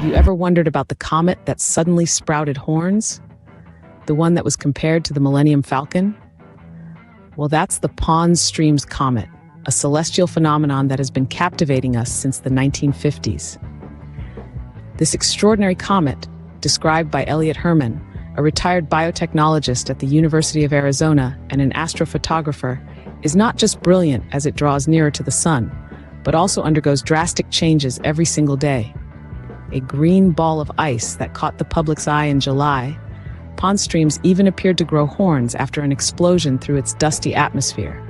you ever wondered about the comet that suddenly sprouted horns? The one that was compared to the Millennium Falcon? Well, that's the Pons-Brooks comet, a celestial phenomenon that has been captivating us since the 1950s. This extraordinary comet, described by Elliot Herman, a retired biotechnologist at the University of Arizona and an astrophotographer, is not just brilliant as it draws nearer to the sun, but also undergoes drastic changes every single day. A green ball of ice that caught the public's eye in July, Pons-Brooks even appeared to grow horns after an explosion through its dusty atmosphere.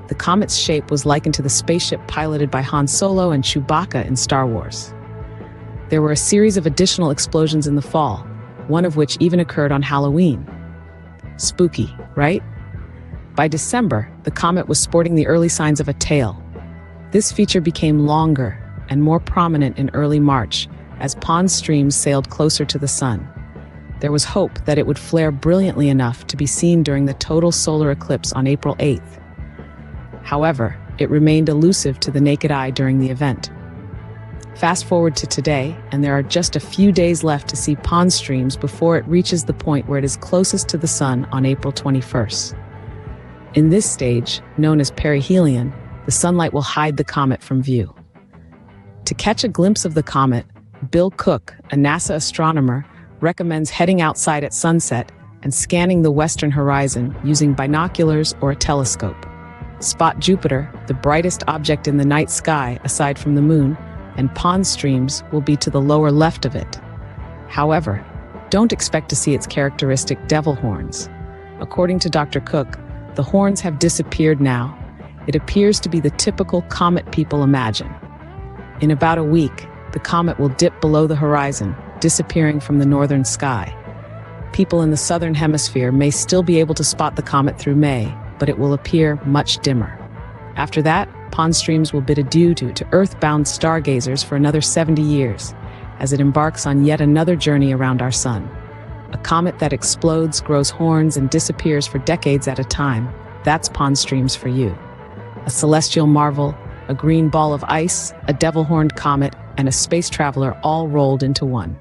The comet's shape was likened to the spaceship piloted by Han Solo and Chewbacca in Star Wars. There were a series of additional explosions in the fall, one of which even occurred on Halloween. Spooky, right? By December, the comet was sporting the early signs of a tail. This feature became longer and more prominent in early March as Pons-Brooks sailed closer to the sun. There was hope that it would flare brilliantly enough to be seen during the total solar eclipse on April 8th. However, it remained elusive to the naked eye during the event. Fast forward to today, and there are just a few days left to see Pons-Brooks before it reaches the point where it is closest to the sun on April 21st. In this stage, known as perihelion, the sunlight will hide the comet from view. To catch a glimpse of the comet, Bill Cook, a NASA astronomer, recommends heading outside at sunset and scanning the western horizon using binoculars or a telescope. Spot Jupiter, the brightest object in the night sky aside from the moon, and Pons-Brooks will be to the lower left of it. However, don't expect to see its characteristic devil horns. According to Dr. Cook, the horns have disappeared now. It appears to be the typical comet people imagine. In about a week, the comet will dip below the horizon, disappearing from the northern sky. People in the southern hemisphere may still be able to spot the comet through May, but it will appear much dimmer. After that, Pons-Brooks will bid adieu to Earth-bound stargazers for another 70 years, as it embarks on yet another journey around our sun. A comet that explodes, grows horns, and disappears for decades at a time. That's Pons-Brooks for you. A celestial marvel, a green ball of ice, a devil-horned comet, and a space traveler all rolled into one.